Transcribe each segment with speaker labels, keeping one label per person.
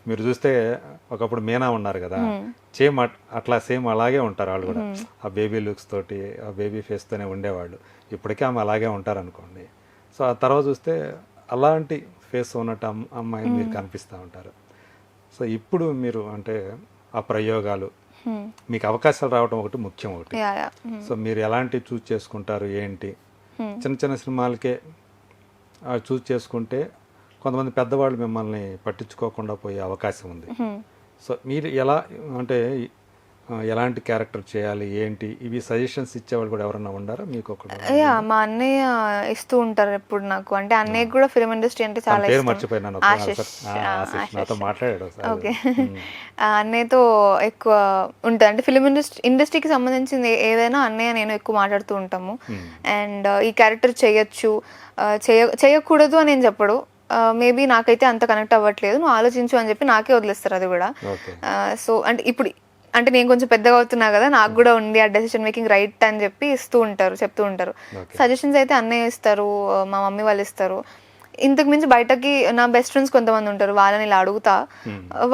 Speaker 1: మీరు చూస్తే ఒకప్పుడు మీనా ఉన్నారు కదా, సేమ్ అట్లా సేమ్ అలాగే ఉంటారు వాళ్ళు కూడా. ఆ బేబీ లుక్స్ తోటి, ఆ బేబీ ఫేస్ తోనే ఉండేవాళ్ళు. ఇప్పటికీ ఆమె అలాగే ఉంటారు అనుకోండి. సో ఆ తర్వాత చూస్తే అలాంటి ఫేస్ ఉన్నట్టు అమ్మాయిని మీరు కనిపిస్తూ ఉంటారు. సో ఇప్పుడు మీరు అంటే ఆ ప్రయోగాలు, మీకు అవకాశాలు రావడం ఒకటి ముఖ్యం ఒకటి. సో మీరు ఎలాంటి చూస్ చేసుకుంటారు ఏంటి? చిన్న చిన్న సినిమాలకే చూస్ చేసుకుంటే కొంతమంది పెద్దవాళ్ళు మిమ్మల్ని పట్టించుకోకుండా పోయే అవకాశం ఉంది. సో మీరు ఎలా అంటే ఎలాంటి క్యారెక్టర్ చేయాలి ఏంటి, ఇవి సజెషన్స్ ఇచ్చేవాళ్ళు కూడా ఎవరన్నా ఉండారా మీకు? ఒకటి
Speaker 2: మా అన్నయ్య ఇస్తూ ఉంటారు ఎప్పుడు నాకు. అంటే అన్నయ్య కూడా ఫిల్మ్ ఇండస్ట్రీ అంటే చాలా
Speaker 1: పేరు
Speaker 2: ఇష్టం.
Speaker 1: మర్చిపోయినాను. నాతో మాట్లాడాడు.
Speaker 2: ఓకే. అన్నయ్యతో ఎక్కువ ఉంటుంది. అంటే ఫిల్మ్ ఇండస్ట్రీకి సంబంధించింది ఏదైనా అన్నయ్య నేను ఎక్కువ మాట్లాడుతూ ఉంటాము. అండ్ ఈ క్యారెక్టర్ చేయొచ్చు, చేయకూడదు అని నేను చెప్పడు. మేబీ నాకైతే అంత కనెక్ట్ అవ్వట్లేదు, నువ్వు ఆలోచించు అని చెప్పి నాకే వదిలేస్తారు అది కూడా. సో అంటే ఇప్పుడు అంటే నేను కొంచెం పెద్దగా అవుతున్నా కదా, నాకు కూడా ఉంది ఆ డెసిషన్ మేకింగ్ రైట్ అని చెప్పి చెప్తూ ఉంటారు. సజెషన్స్ అయితే అన్నయ్య ఇస్తారు, మా మమ్మీ వాళ్ళు ఇస్తారు. ఇంతకు మించి బయటకి నా బెస్ట్ ఫ్రెండ్స్ కొంతమంది ఉంటారు, వాళ్ళని ఇలా అడుగుతా.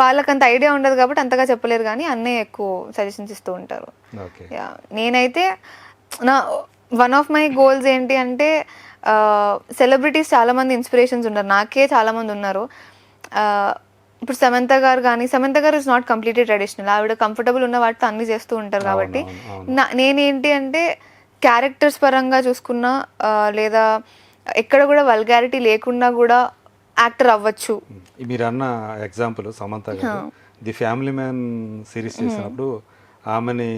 Speaker 2: వాళ్ళకి అంత ఐడియా ఉండదు కాబట్టి అంతగా చెప్పలేరు, కానీ అన్నయ్య ఎక్కువ సజెషన్స్ ఇస్తూ ఉంటారు. నేనైతే నా వన్ ఆఫ్ మై గోల్స్ ఏంటి అంటే, సెలబ్రిటీస్ చాలామంది ఇన్స్పిరేషన్స్ ఉన్నారు, నాకే చాలామంది ఉన్నారు. ఇప్పుడు సమంత గారు ఇస్ నాట్ కంప్లీట్లీ ట్రెడిషనల్. ఆవిడ కంఫర్టబుల్ ఉన్న వాటితో అన్ని చేస్తూ ఉంటారు. కాబట్టి నేనేంటి అంటే క్యారెక్టర్స్ పరంగా చూసుకున్నా, లేదా ఎక్కడ కూడా వల్గారిటీ లేకుండా కూడా యాక్టర్ అవ్వచ్చు.
Speaker 1: మీరు అన్న ఎగ్జాంపుల్ సమంత గారు ది ఫ్యామిలీ మ్యాన్ సిరీస్ చేసినప్పుడు ఆమెని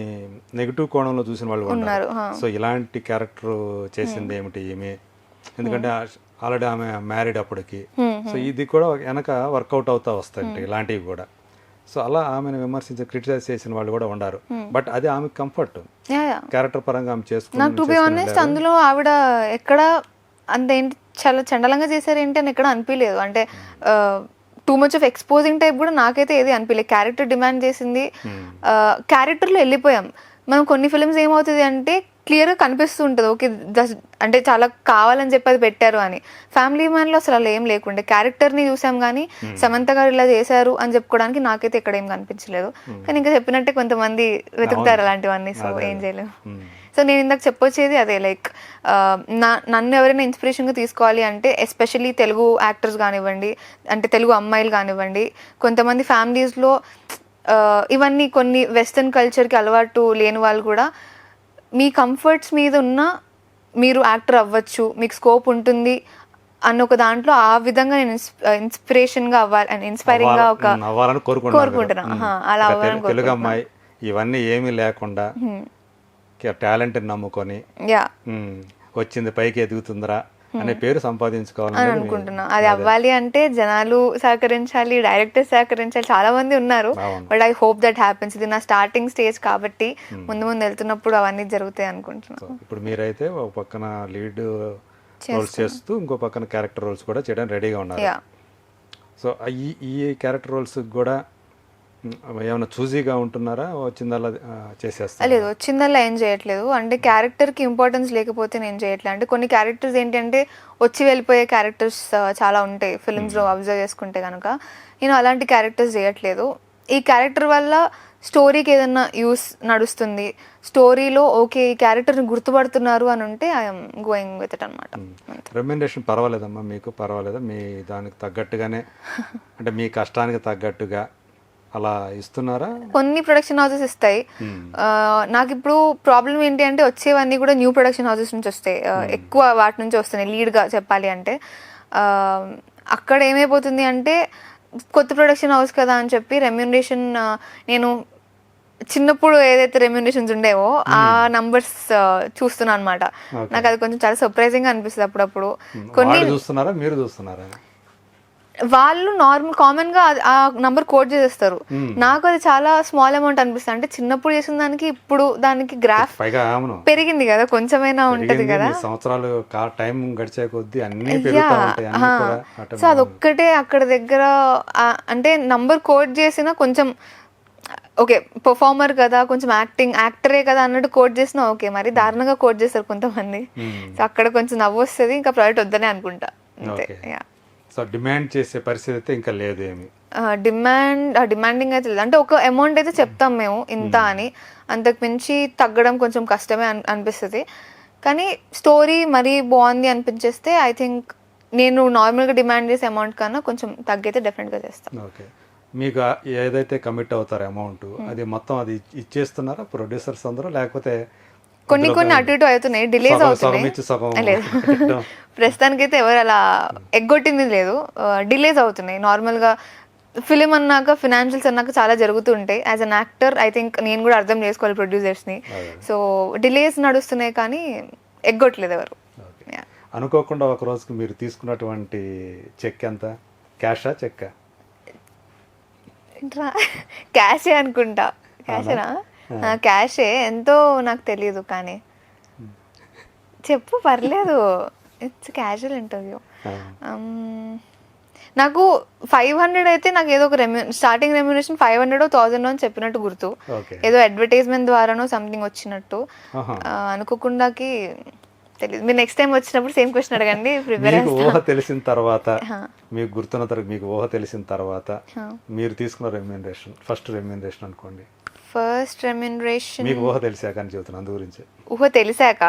Speaker 1: నెగిటివ్ కోణంలో చూసిన వాళ్ళు ఉన్నారు. సో ఇలాంటి క్యారెక్టర్ చేసింది ఏమిటి ఈమె, ఎందుకంటే ఆల్రెడీ ఆమె మ్యారీడ్ అప్పటికి. సో ఇది కూడా వెనక వర్కౌట్ అవుతా వస్తాయి ఇలాంటివి కూడా. సో అలా ఆమెను విమర్శించి క్రిటిసైజ్ చేసిన వాళ్ళు కూడా ఉన్నారు. బట్ అది ఆమె కంఫర్ట్, క్యారెక్టర్ పరంగా ఆమె చేసుకుని.
Speaker 2: అందులో ఆవిడ ఎక్కడ అంత ఏంటి చాలా చండలంగా చేశారేంటి అని ఎక్కడ అనిపించలేదు. అంటే too much of exposing type కూడా నాకైతే ఏది అనిపించలేదు. క్యారెక్టర్ డిమాండ్ చేసింది, క్యారెక్టర్లో వెళ్ళిపోయాం మనం. కొన్ని ఫిల్మ్స్ ఏమవుతుంది అంటే క్లియర్గా కనిపిస్తూ ఉంటుంది, ఓకే అంటే చాలా కావాలని చెప్పి అది పెట్టారు అని. ఫ్యామిలీ మ్యాన్లో అసలు అలా ఏం లేకుండే, క్యారెక్టర్ని చూసాం కానీ సమంత గారు ఇలా చేశారు అని చెప్పుకోవడానికి నాకైతే ఎక్కడ ఏం కనిపించలేదు. కానీ ఇంకా చెప్పినట్టే కొంతమంది వెతుకుతారు అలాంటివన్నీ, సో ఏం చేయలేము. సో నేను ఇందాక చెప్పొచ్చేది అదే, లైక్ నన్ను ఎవరైనా ఇన్స్పిరేషన్గా తీసుకోవాలి అంటే ఎస్పెషల్లీ తెలుగు యాక్టర్స్ కానివ్వండి, అంటే తెలుగు అమ్మాయిలు కానివ్వండి, కొంతమంది ఫ్యామిలీస్లో ఇవన్నీ కొన్ని వెస్టర్న్ కల్చర్కి అలవాటు లేని వాళ్ళు కూడా మీ కంఫర్ట్స్ మీద ఉన్న మీరు యాక్టర్ అవ్వచ్చు, మీకు స్కోప్ ఉంటుంది అన్న ఒక దాంట్లో ఆ విధంగా నేను ఇన్స్పిరేషన్గా అవ్వాలి, ఇన్స్పైరింగ్గా కోరుకుంటున్నాను. అలా అవ్వాలని
Speaker 1: తెలుగు అమ్మాయి ఇవన్నీ ఏమీ లేకుండా టాలెంట్ నమ్ముకొని వచ్చింది పైకి ఎదుగుతుందిరా అనే పేరు సంపాదించుకోవాలని
Speaker 2: అనుకుంటున్నా. అది అవ్వాలి అంటే జనాలు సహకరించాలి, డైరెక్టర్ సహకరించాలి, చాలా మంది ఉన్నారు. But I hope that happens. ఇది నా స్టార్టింగ్ స్టేజ్ కాబట్టి ముందు వెళ్తున్నప్పుడు అవన్నీ జరుగుతాయి అనుకుంటున్నాను.
Speaker 1: ఇప్పుడు మీరైతే ఒక పక్కన లీడ్ రోల్స్ చేస్తూ ఇంకో పక్కన క్యారెక్టర్ రోల్స్ కూడా చేయడానికి రెడీగా ఉన్నారు. సో ఈ క్యారెక్టర్ రోల్స్ కూడా ఏమైనా చూజీగా ఉంటున్నారా, వచ్చిందల్లా చేసేస్తా?
Speaker 2: లేదు, వచ్చిందల్లా ఏం చేయట్లేదు. అంటే క్యారెక్టర్కి ఇంపార్టెన్స్ లేకపోతే నేను చేయట్లేదు. అంటే కొన్ని క్యారెక్టర్స్ ఏంటంటే వచ్చి వెళ్ళిపోయే క్యారెక్టర్స్ చాలా ఉంటాయి ఫిల్మ్స్లో అబ్జర్వ్ చేసుకుంటే కనుక. నేను అలాంటి క్యారెక్టర్స్ చేయట్లేదు. ఈ క్యారెక్టర్ వల్ల స్టోరీకి ఏదన్నా యూస్ నడుస్తుంది, స్టోరీలో ఓకే ఈ క్యారెక్టర్ని గుర్తుపడుతున్నారు అని ఉంటే ఐఎమ్ గోయింగ్ విత్ ఇట్ అనమాట.
Speaker 1: రెమ్యునరేషన్ పర్వాలేదమ్మా మీకు? పర్వాలేదా మీ దానికి తగ్గట్టుగానే, అంటే మీ కష్టానికి తగ్గట్టుగా అలా ఇస్తున్నారా?
Speaker 2: కొన్ని ప్రొడక్షన్ హౌసెస్ ఇస్తాయి. నాకు ఇప్పుడు ప్రాబ్లం ఏంటి అంటే వచ్చేవన్నీ కూడా న్యూ ప్రొడక్షన్ హౌసెస్ నుంచి వస్తాయి, ఎక్కువ వాటి నుంచి వస్తున్నాయి లీడ్గా చెప్పాలి అంటే. అక్కడ ఏమైపోతుంది అంటే కొత్త ప్రొడక్షన్ హౌస్ కదా అని చెప్పి రెమ్యునరేషన్, నేను చిన్నప్పుడు ఏదైతే రెమ్యునరేషన్స్ ఉండేవో ఆ నంబర్స్ చూస్తున్నా అనమాట. నాకు అది కొంచెం చాలా సర్ప్రైజింగ్ అనిపిస్తుంది అప్పుడప్పుడు.
Speaker 1: కొన్ని చూస్తున్నారా, మీరు చూస్తున్నారా?
Speaker 2: వాళ్ళు నార్మల్ కామన్ గా ఆ నంబర్ కోట్ చేసేస్తారు. నాకు అది చాలా స్మాల్ అమౌంట్ అనిపిస్తుంది. అంటే చిన్నప్పుడు చేసిన దానికి ఇప్పుడు దానికి గ్రాఫ్ పెరిగింది కదా, కొంచెమైనా ఉంటది కదా.
Speaker 1: సంవత్సరాలు టైం గడిచే కొద్దీ అన్ని పెరుగుతా ఉంటాయి.
Speaker 2: సో అదొక్కటే అక్కడ దగ్గర అంటే నంబర్ కోట్ చేసిన కొంచెం ఓకే పర్ఫార్మర్ కదా, కొంచెం యాక్టరే కదా అన్నట్టు కోట్ చేసినా ఓకే, మరి దారుణంగా కోట్ చేస్తారు కొంతమంది. సో అక్కడ కొంచెం నవ్వు వస్తుంది, ఇంకా ప్రాజెక్ట్ వద్దనే అనుకుంటా అంతే.
Speaker 1: సో డిమాండ్ చేసే పరిస్థితి అయితే ఇంకా లేదు ఏమి?
Speaker 2: డిమాండింగ్ అయితే లేదు. అంటే ఒక అమౌంట్ అయితే చెప్తాం మేము ఇంత అని, అంతకు మించి తగ్గడం కొంచెం కష్టమే అనిపిస్తుంది. కానీ స్టోరీ మరీ బాగుంది అనిపించేస్తే ఐ థింక్ నేను నార్మల్గా డిమాండ్ చేసే అమౌంట్ కన్నా కొంచెం తగ్గైతే డెఫినెట్గా చేస్తాను.
Speaker 1: ఓకే, మీకు ఏదైతే కమిట్ అవుతారో అమౌంట్ అది మొత్తం అది ఇచ్చేస్తున్నారా ప్రొడ్యూసర్స్ అందరూ, లేకపోతే
Speaker 2: కొన్ని అటు ఇటు అవుతున్నాయి, డిలేస్ అవుతున్నాయి. లేదు, ప్రస్తుతానికైతే ఎవరు అలా ఎగ్గొట్టింది లేదు, డిలేస్ అవుతున్నాయి. నార్మల్గా ఫిలిం అన్నాక ఫినాన్షియల్స్ అన్నాక చాలా జరుగుతూ ఉంటాయి. As an actor I think నేను కూడా అర్థం చేసుకోవాలి ప్రొడ్యూసర్స్ని. సో డిలేస్ నడుస్తున్నాయి కానీ ఎగ్గొట్టలేదు ఎవరు.
Speaker 1: అనుకోకుండా ఒక రోజుకి మీరు తీసుకున్నటువంటి చెక్ ఎంత? క్యాషా చెక్కా?
Speaker 2: క్యాషే అనుకుంటా. క్యాషేనా? క్యాషే, ఎంతో నాకు తెలియదు కానీ చెప్పు పర్లేదు, ఇట్స్ క్యాజువల్ ఇంటర్వ్యూ. నాకు 500 అయితే నాకు ఏదో ఒక స్టార్టింగ్ రెమ్యూనరేషన్ 500 1000 అని చెప్పినట్టు గుర్తు. ఏదో అడ్వర్టైజ్మెంట్ ద్వారానో సంథింగ్ వచ్చినట్టు. అనుకోకుండాకి తెలియదు. మీరు నెక్స్ట్ టైం వచ్చినప్పుడు సేమ్ క్వశ్చన్ అడగండి, ప్రిపేర్
Speaker 1: మీకు ఊహ తెలిసిన తర్వాత, మీకు గుర్తున్న తర్వాత, మీకు ఊహ తెలిసిన తర్వాత మీరు తీసుకున్న రెమ్యూనరేషన్, ఫస్ట్ రెమ్యూనరేషన్ అనుకోండి.
Speaker 2: ఫస్ట్ రెమ్యూనరేషన్
Speaker 1: మీకు ఊహ తెలిసాక అని చెబుతున్నా, అందు గురించి.
Speaker 2: ఊహ తెలిసాక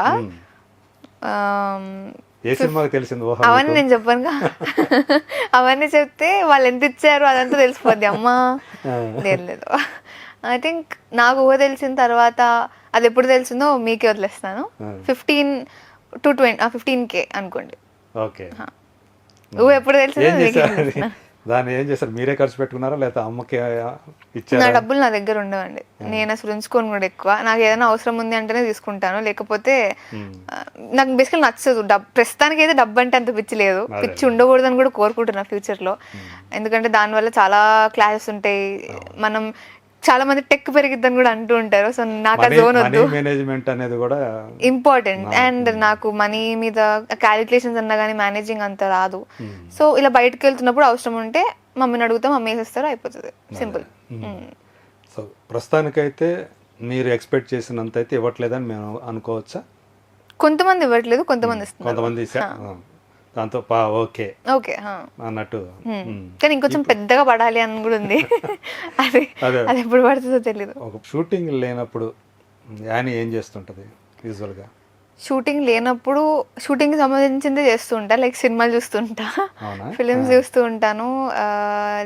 Speaker 1: ఏ సినిమాకి తెలిసింది ఊహ?
Speaker 2: అవన్నీ నేను చెప్పనుగా. అవన్నీ చెప్తే వాళ్ళు ఎంత ఇచ్చారు అదంతా తెలిసిపోద్ది. అమ్మా లేదు. ఐ థింక్ నాకు ఊహ తెలిసిన తర్వాత, అది ఎప్పుడు తెలిసిందో మీకే వదిలేస్తాను. 15K అనుకోండి.
Speaker 1: ఓకే,
Speaker 2: ఊహ ఎప్పుడు తెలిసిందో.
Speaker 1: దాన్ని ఏం చేస్తారు? మీరే ఖర్చు పెట్టుకున్నారా లేకపోతే అమ్మకి ఇచ్చారా?
Speaker 2: నా డబ్బులు నా దగ్గర ఉండవండి, నేను అసలు ఉంచుకోను కూడా ఎక్కువ. నాకు ఏదైనా అవసరం ఉంది అంటేనే తీసుకుంటాను, లేకపోతే నాకు బేసికల్ నచ్చదు. ప్రస్తుతానికి అయితే డబ్బు అంటే అంత పిచ్చి లేదు, పిచ్చి ఉండకూడదని కూడా కోరుకుంటున్నా ఫ్యూచర్లో. ఎందుకంటే దానివల్ల చాలా క్లాసెస్ ఉంటాయి. మనం చాలా మంది టెక్ పెరిగిద్దని కూడా అంటూ ఉంటారు. సో నాకు ఆ జోన్ వద్దు.
Speaker 1: మేనేజ్మెంట్ అనేది కూడా
Speaker 2: ఇంపార్టెంట్, అండ్ నాకు మనీ మీద క్యాలిక్యులేషన్స్ అన్నా కానీ మేనేజింగ్ అంత రాదు. సో ఇలా బయటకు వెళ్తున్నప్పుడు అవసరం ఉంటే మమ్మీని అడుగుతాం, మమ్మీ వేసేస్తారు, అయిపోతుంది, సింపుల్.
Speaker 1: సో ప్రస్తుతానికైతే మీరు ఎక్స్పెక్ట్ చేసినంత అయితే ఇవ్వట్లేదని మేము అనుకోవచ్చా?
Speaker 2: కొంతమంది ఇవ్వట్లేదు, కొంతమంది ఇస్తున్నారు.
Speaker 1: కొంతమంది దాంతో ఓకే
Speaker 2: ఓకే
Speaker 1: అన్నట్టు.
Speaker 2: కానీ ఇంకొంచెం పెద్దగా పడాలి అని కూడా ఉంది. అది ఎప్పుడు పడుతుందో తెలీదు.
Speaker 1: ఒక షూటింగ్ లేనప్పుడు యానీ ఏం చేస్తుంటది యూజువల్గా?
Speaker 2: షూటింగ్ లేనప్పుడు షూటింగ్కి సంబంధించిందే చేస్తూ ఉంటా. లైక్ సినిమాలు చూస్తుంటా, ఫిలిమ్స్ చూస్తూ ఉంటాను,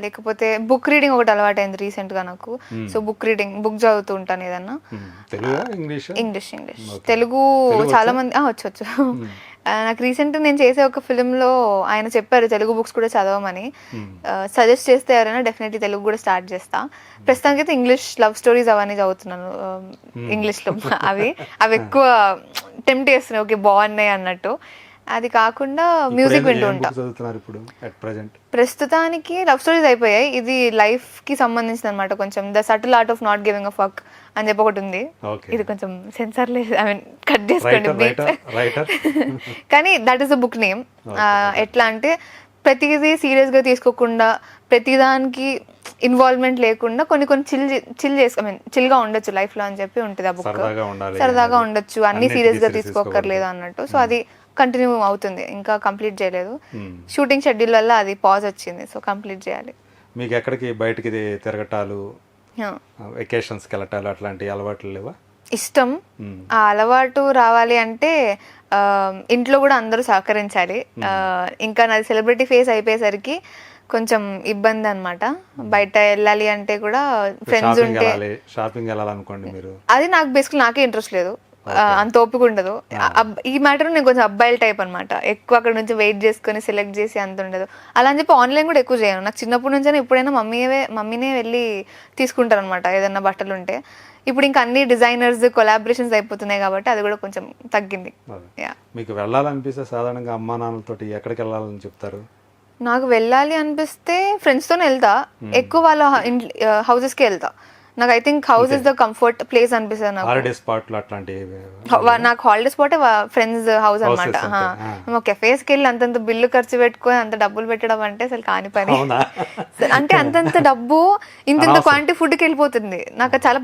Speaker 2: లేకపోతే బుక్ రీడింగ్ ఒకటి అలవాటు అయింది రీసెంట్గా నాకు. సో బుక్ బుక్ చదువుతూ ఉంటాను ఏదన్నా. ఇంగ్లీష్. తెలుగు చాలా మంది వచ్చు. నాకు రీసెంట్గా నేను చేసే ఒక ఫిలింలో ఆయన చెప్పారు తెలుగు బుక్స్ కూడా చదవమని. సజెస్ట్ చేస్తే ఎవరైనా డెఫినెట్లీ తెలుగు కూడా స్టార్ట్ చేస్తా. ప్రస్తుతానికి అయితే ఇంగ్లీష్ లవ్ స్టోరీస్ అవన్నీ చదువుతున్నాను ఇంగ్లీష్లో. అవి ఎక్కువ టెంప్ట్ చేస్తున్నాయి, ఓకే బాగున్నాయి అన్నట్టు. అది కాకుండా మ్యూజిక్ వింటూ ఉంటా. ప్రస్తుతానికి లవ్ స్టోరీస్ అయిపోయాయి. ఇది లైఫ్ కి సంబంధించింది అనమాట. కొంచెం the subtle art of not giving a fuck అని చెప్పి ఒకటి ఉంది. ఇది కొంచెం సెన్సార్ లేదు, ఐ మీన్ కట్ చేసుకోండి. కానీ that is the book name. ఎట్లా అంటే ప్రతిదీ సీరియస్ గా తీసుకోకుండా, ప్రతిదానికి ఇన్వాల్వ్మెంట్ లేకుండా కొన్ని చిల్ గా ఉండొచ్చు లైఫ్ లో అని చెప్పి ఉంటుంది ఆ బుక్. సరదాగా ఉండొచ్చు, అన్ని సీరియస్ గా తీసుకోకర్లేదు అన్నట్టు. సో అది కంటిన్యూ అవుతుంది, ఇంకా కంప్లీట్ చేయలేదు. షూటింగ్ షెడ్యూల్ వల్ల అది పాజ్ వచ్చింది, సో కంప్లీట్ చేయాలి.
Speaker 1: మీకు ఎక్కడికి బయటికి తిరగటాలు, వెకేషన్స్కి వెళ్ళటాలు అట్లాంటి అలవాట్లు లేవా?
Speaker 2: ఇష్టం. ఆ అలవాటు రావాలి అంటే ఇంట్లో కూడా అందరూ సహకరించాలి. ఇంకా నాది సెలబ్రిటీ ఫేస్ అయిపోయేసరికి కొంచెం ఇబ్బంది అనమాట. బయట వెళ్ళాలి అంటే కూడా ఫ్రెండ్స్ ఉంటే,
Speaker 1: షాపింగ్ వెళ్ళాలనుకోండి మీరు,
Speaker 2: అది నాకు బేసికల్ నాకే ఇంట్రెస్ట్ లేదు, అంత ఓపిక ఉండదు. ఈ మ్యాటర్ నేను కొంచెం అబ్బాయిల టైప్ అనమాట, ఎక్కువ అక్కడ నుంచి వెయిట్ చేసుకుని సెలెక్ట్ చేసి అంత ఉండదు. అలా అని చెప్పి ఆన్లైన్ కూడా ఎక్కువ చేయను. నాకు చిన్నప్పటి నుంచి ఎప్పుడైనా మమ్మీనే వెళ్ళి తీసుకుంటారు అనమాట ఏదన్నా బట్టలు ఉంటే. ఇప్పుడు ఇంకా అన్ని డిజైనర్స్ కొలాబరేషన్స్ అయిపోతున్నాయి కాబట్టి అది కూడా కొంచెం తగ్గింది.
Speaker 1: మీకు వెళ్ళాలనిపిస్తే సాధారణంగా అమ్మా నాన్నలతో ఎక్కడికి వెళ్ళాలని చెప్తారు?
Speaker 2: నాకు వెళ్ళాలి అనిపిస్తే ఫ్రెండ్స్తోనే వెళ్తా, ఎక్కువ వాళ్ళ హౌసెస్కి వెళ్తా. నాకు I think house is the comfort place అనిపిస్తుంది నాకు.
Speaker 1: హాలిడే స్పాట్లు అట్లాంటివి
Speaker 2: నాకు హాలిడే స్పాటే ఫ్రెండ్స్ హౌస్ అనమాట. కెఫేస్కి వెళ్ళి అంతంత బిల్లు ఖర్చు పెట్టుకొని అంత డబ్బులు పెట్టడం అంటే అసలు కాని పని. అంటే అంతంత డబ్బు ఇంత క్వాంటిటీ ఫుడ్కి వెళ్ళిపోతుంది. నాకు చాలా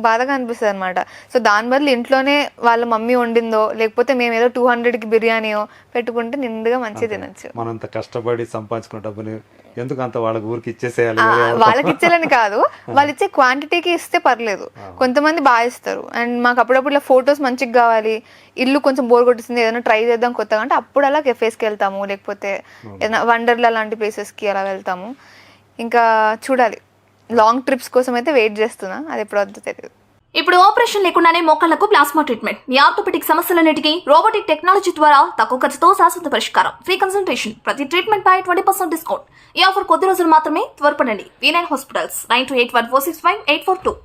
Speaker 2: బాధగా అనిపిస్తుంది అనమాట. సో దాని బదులు ఇంట్లోనే వాళ్ళ మమ్మీ వండిందో, లేకపోతే మేము ఏదో 200కి బిర్యానీయో పెట్టుకుంటే నిండుగా మంచిగా తినచ్చు.
Speaker 1: మనంత కష్టపడి సంపాదించుకున్న డబ్బుని ఎందుకు అంత వాళ్ళకి ఊరికి ఇచ్చేసేయాలి
Speaker 2: వాళ్ళకి ఇచ్చేయాలని కాదు, వాళ్ళు ఇచ్చే క్వాంటిటీకి ఇస్తే పర్లేదు. కొంతమంది బాగా ఇస్తారు. అండ్ మాకు అప్పుడప్పుడు ఇలా ఫొటోస్ మంచిగా కావాలి, ఇల్లు కొంచెం బోర్ కొట్టిస్తుంది, ఏదైనా ట్రై చేద్దాం కొత్తగా అంటే అప్పుడు అలా కెఫేస్కి వెళ్తాము, లేకపోతే ఏదైనా వండర్లా లాంటి ప్లేసెస్కి అలా వెళ్తాము. ఇంకా చూడాలి, లాంగ్ ట్రిప్స్ కోసం అయితే వెయిట్ చేస్తున్నా, అది ఎప్పుడు వద్దో తెలియదు.
Speaker 3: ఇప్పుడు ఆపరేషన్ లేకుండానే మోకాళ్లకు ప్లాస్మా ట్రీట్మెంట్. మీ ఆర్థోపెడిక్ సమస్యలన్నిటికీ రోబోటిక్ టెక్నాలజీ ద్వారా తక్కువ ఖర్చుతో శాశ్వత పరిష్కారం. ఫ్రీ కన్సల్టేషన్, ప్రతి ట్రీట్మెంట్ పై 20% డిస్కౌంట్. ఈ ఆఫర్ కొద్ది రోజులు మాత్రమే, త్వరపడండి. V9 hospitals 9281465842.